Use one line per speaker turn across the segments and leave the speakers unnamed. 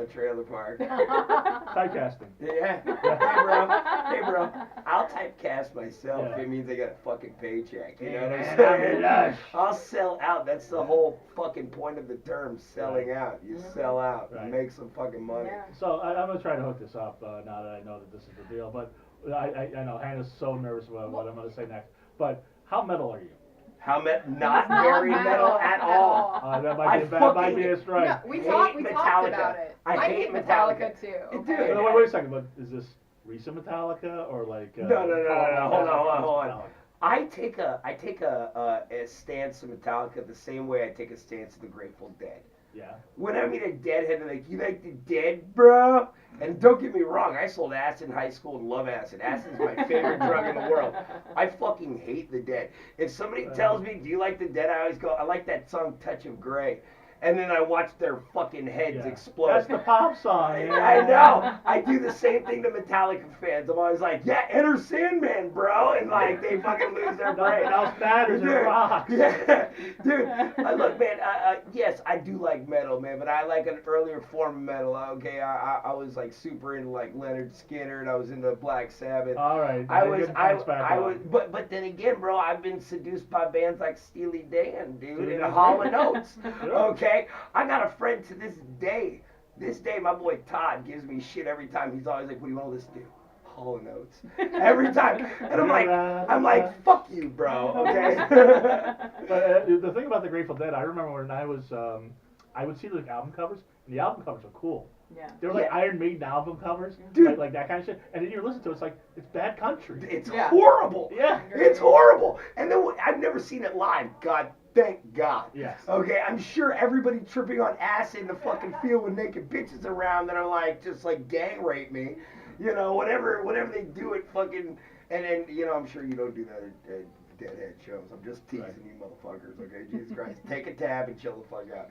a trailer park.
Typecasting.
Yeah. Hey bro, I'll typecast myself.
Yeah.
It means I got a fucking paycheck. You know what I'm
Man,
saying?
gosh.
I'll sell out. That's the whole fucking point of the term, selling out. You sell out,
Right.
make some fucking money.
Yeah.
So I'm gonna try to hook this up now that I know that this is the deal. But I know Hannah's so nervous about what I'm gonna say next. But how metal are you?
How not very metal at all.
That might be a strike.
No, we
hate
talked
Metallica.
about it.
I hate Metallica.
too.
Dude.
Okay?
Wait a second. But is this recent Metallica or like?
No. Hold on.
Metallica?
I take a stance to Metallica the same way I take a stance to the Grateful Dead.
Yeah.
When I meet a Deadhead, they're like, "You like the Dead, bro?" And don't get me wrong, I sold acid in high school and love acid. Acid is my favorite drug in the world. I fucking hate the Dead. If somebody tells me, "Do you like the Dead?" I always go, "I like that song, Touch of Grey." And then I watch their fucking heads explode.
That's the pop song. Yeah.
I know. I do the same thing to Metallica fans. I'm always like, "Yeah, Enter Sandman, bro," and like they fucking lose their brain.
Nothing else matters. It rocks.
Yeah, dude. Look, man. Yes, I do like metal, man, but I like an earlier form of metal. Okay, I was like super into like Leonard Skinner, and I was into Black Sabbath.
All right.
I was, but then again, bro, I've been seduced by bands like Steely Dan, dude, and Hall & Oates. Okay. I got a friend to this day. This day, my boy Todd gives me shit every time. He's always like, "What do you want to listen to?" Hall & Oates. Every time. And I'm like, "Fuck you, bro." Okay.
But the thing about the Grateful Dead, I remember when I was, I would see like album covers, and the album covers are cool.
Yeah.
They were like Iron Maiden album covers,
Dude.
like that kind of shit. And then you listen to it, it's like, it's bad country.
It's horrible.
Yeah.
It's horrible. And then I've never seen it live. God, thank God.
Yes.
Okay, I'm sure everybody tripping on acid in the fucking field with naked bitches around that are like, just like gang rape me. You know, whatever they do it fucking, and then, you know, I'm sure you don't do that at Deadhead shows. I'm just teasing you motherfuckers, okay? Jesus Christ. Take a tab and chill the fuck out.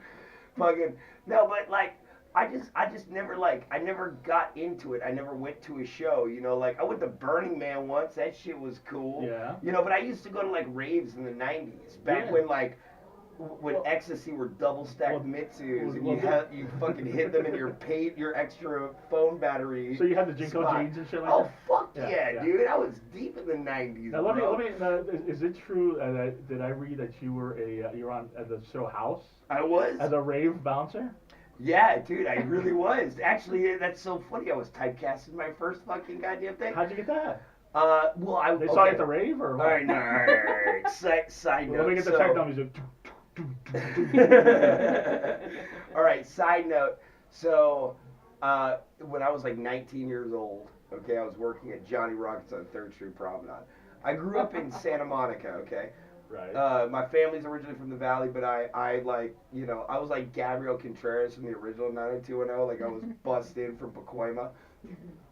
Fucking, no, but like, I just never I never got into it. I never went to a show, you know, like I went to Burning Man once. That shit was cool.
Yeah.
You know, but I used to go to like raves in the 90s, back when ecstasy were double stacked Mitsus, and you fucking hid them in your extra phone battery.
So you had the Jinko jeans and shit like that?
Oh fuck yeah, dude! I was deep in the 90s.
Now let me. Is it true? Did I read that you were you were on at the show House?
I was
as a rave bouncer.
Yeah, dude, I really was. Actually, that's so funny. I was typecast in my first fucking goddamn thing.
How'd you get that?
Well,
They saw you at the rave, or what?
All right. Side note.
Let me get the check down.
All right, side note. So, when I was like 19 years old, okay, I was working at Johnny Rockets on 3rd Street Promenade. I grew up in Santa Monica, okay?
Right.
My family's originally from the Valley, but I like, you know, I was like Gabriel Contreras from the original 90210. Like, I was bussed in from Pacoima.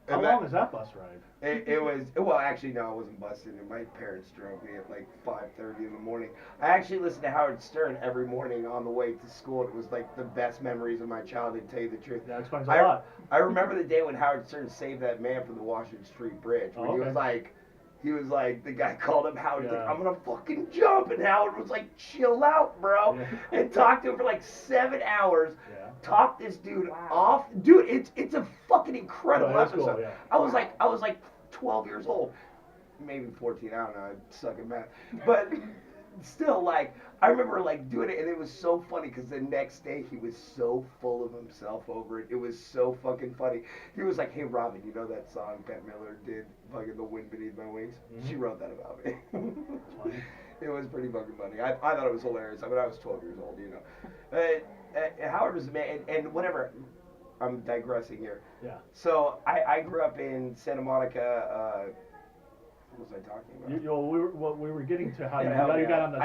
How long is that bus ride?
It was, well, actually, no, I wasn't busted. My parents drove me at like 5:30 in the morning. I actually listened to Howard Stern every morning on the way to school. It was like the best memories of my childhood, to tell you the truth.
That explains a lot.
I remember the day when Howard Stern saved that man from the Washington Street Bridge. When he was like, the guy called him Howard. He's like, "I'm gonna fucking jump," and Howard was like, "Chill out, bro," and talked to him for like 7 hours. Talked this dude off. Dude, it's a fucking incredible episode.
Cool,
I was like 12 years old, maybe 14. I don't know. I suck at math, but still, like, I remember like doing it, and it was so funny because the next day he was so full of himself over it. It was so fucking funny. He was like, "Hey, Robin, you know that song Bette Miller did, fucking The Wind Beneath My Wings? She wrote that about me." It was pretty fucking funny. I thought it was hilarious. I mean, I was 12 years old, you know. Howard was a man, and whatever. I'm digressing here.
Yeah.
So I grew up in Santa Monica. What was I talking about?
We were getting to how you
yeah.
got on the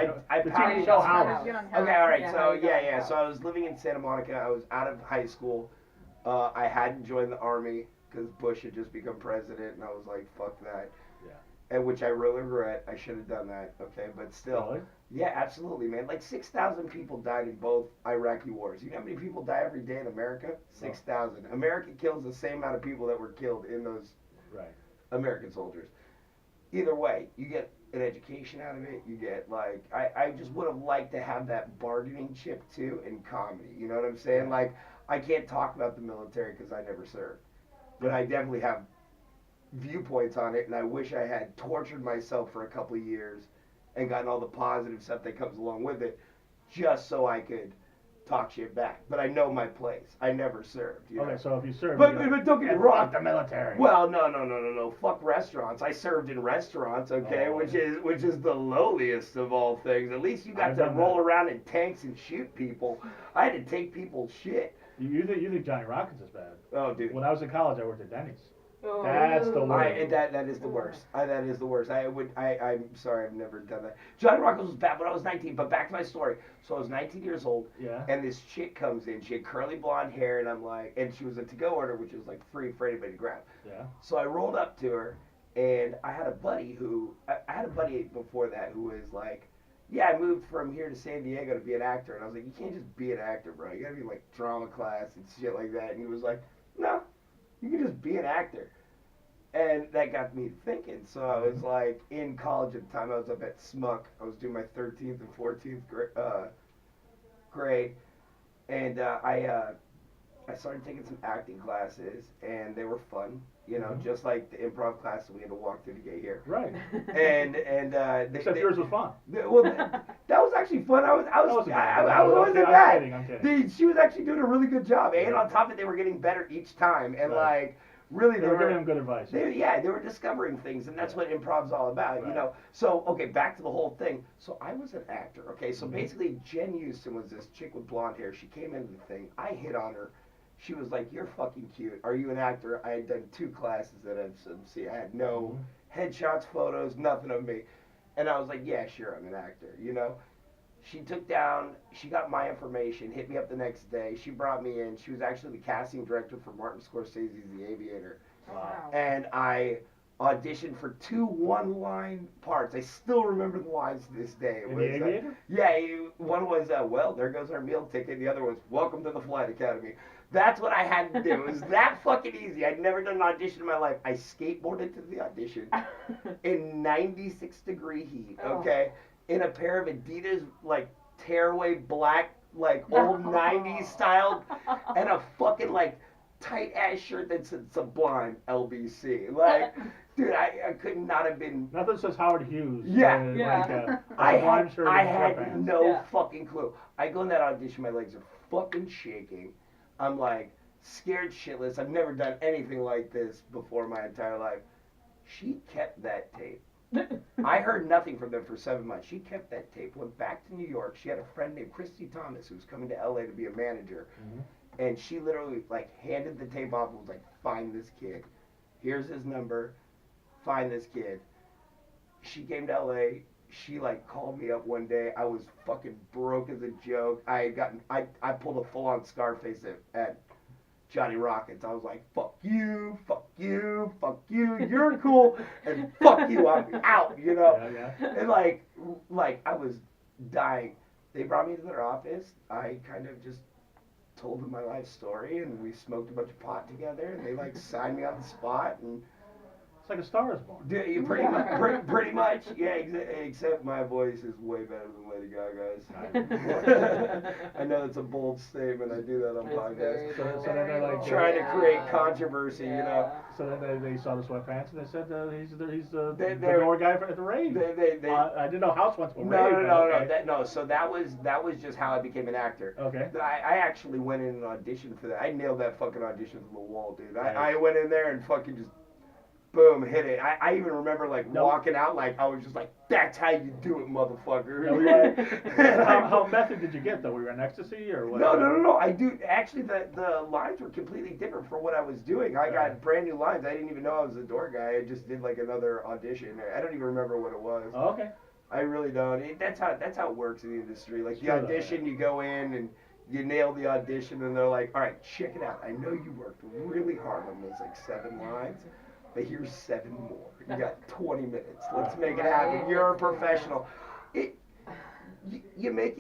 the
TV show House.
Okay, all right. So I was living in Santa Monica. I was out of high school. I hadn't joined the army because Bush had just become president, and I was like, "Fuck that." And which I really regret. I should have done that. Okay, but still.
Really?
Yeah, absolutely, man. Like 6,000 people died in both Iraqi wars. You know how many people die every day in America? 6,000. America kills the same amount of people that were killed in those American soldiers. Either way, you get an education out of it. You get like, I just would have liked to have that bargaining chip too in comedy. You know what I'm saying? Like, I can't talk about the military because I never served, but I definitely have viewpoints on it, and I wish I had tortured myself for a couple of years and gotten all the positive stuff that comes along with it, just so I could talk shit back. But I know my place. I never served. You
Okay,
know?
so if you serve,
But don't get me wrong.
Fuck the military.
Well, no. Fuck restaurants. I served in restaurants, okay,
Oh.
which is the lowliest of all things. At least you got
I've
to
done
roll
that.
around in tanks and shoot people. I had to take people's shit.
You think Johnny Rockets is bad?
Oh, dude.
When I was in college, I worked at Denny's.
Oh.
That's the worst.
That is the worst. That is the worst. I'm sorry, I've never done that. Johnny Rockets was bad when I was 19. But back to my story. So I was 19 years old.
Yeah.
And this chick comes in. She had curly blonde hair, and I'm like, and she was a to-go order, which was like free for anybody to grab.
Yeah.
So I rolled up to her, and I had a buddy before that who was like, yeah, I moved from here to San Diego to be an actor. And I was like, you can't just be an actor, bro. You gotta be like drama class and shit like that. And he was like, no, you can just be an actor. And that got me thinking. So I was like in college at the time. I was up at SMUC. I was doing my 13th and 14th grade. And I started taking some acting classes, and they were fun. You know, just like the improv classes we had to walk through to get here.
Right.
And
Except yours was fun.
Well, that was actually fun. I wasn't
I'm
bad.
kidding, I'm kidding.
She was actually doing a really good job, and on top of it, they were getting better each time. And
Right.
like, really,
They were giving him good advice.
they were discovering things, and that's what improv's all about, you
Right.
know. So, okay, back to the whole thing. So I was an actor, okay. So basically, Jen Houston was this chick with blonde hair. She came into the thing. I hit on her. She was like, "You're fucking cute. Are you an actor?" I had done 2 classes at MCMC. I had no headshots, photos, nothing of me, and I was like, "Yeah, sure, I'm an actor," you know. She got my information, hit me up the next day. She brought me in. She was actually the casting director for Martin Scorsese's The Aviator.
Wow.
And I auditioned for 2 one-line parts. I still remember the lines to this day. It
In
was,
The Aviator?
one was, well, there goes our meal ticket. The other was, welcome to the Flight Academy. That's what I had to do. It was that fucking easy. I'd never done an audition in my life. I skateboarded to the audition in 96-degree heat, okay? In a pair of Adidas, like, tearaway black, like, old 90s style, and a fucking, like, tight-ass shirt that said Sublime LBC. Like, dude, I could not have been...
Nothing says Howard Hughes.
Yeah.
Like
I
Sublime shirt
I
and
had
sweatpants.
no fucking clue. I go in that audition, my legs are fucking shaking. I'm like scared shitless. I've never done anything like this before my entire life. She kept that tape. I heard nothing from them for 7 months. She kept that tape, went back to New York. She had a friend named Christy Thomas who was coming to LA to be a manager. And she literally like handed the tape off and was like, find this kid. Here's his number. Find this kid. She came to LA. She like called me up one day. I was fucking broke as a joke. I pulled a full on Scarface at Johnny Rockets. I was like, fuck you, you're cool, and fuck you, I'm out, you know. And like I was dying. They brought me to their office. I kind of just told them my life story, and we smoked a bunch of pot together, and they like signed me on the spot, and
it's like A Star Is Born.
Pretty much, yeah. Except my voice is way better than Lady Gaga's. I know it's a bold statement. I do that on podcasts.
So then they're like
trying to create controversy, you know.
So then they saw the sweatpants and they said he's the door guy at the rave. I didn't know House went to a rave.
No. So that was just how I became an actor.
Okay.
I actually went in and auditioned for that. I nailed that fucking audition from the wall, dude.
Nice.
I went in there and fucking just. Boom, hit it. I even remember like walking out like I was just like, that's how you do it, motherfucker.
How method did you get though? Were you on ecstasy or what?
No. I do actually the lines were completely different from what I was doing. I got brand new lines. I didn't even know I was the door guy. I just did like another audition. I don't even remember what it was.
Oh, okay.
I really don't. That's how it works in the industry. Like the audition, you go in and you nail the audition, and they're like, all right, check it out. I know you worked really hard on those like 7 lines. But here's 7 more. You got 20 minutes. Let's make it happen. You're a professional. You make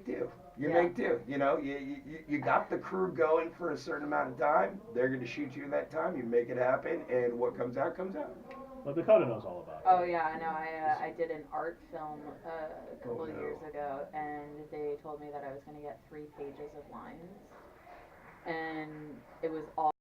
do. You make do. You know, you got the crew going for a certain amount of time. They're going to shoot you in that time. You make it happen, and what comes out comes out.
Well, Dakota knows all about it.
Oh yeah, I know. I did an art film a couple of years ago, and they told me that I was going to get 3 pages of lines. and it was all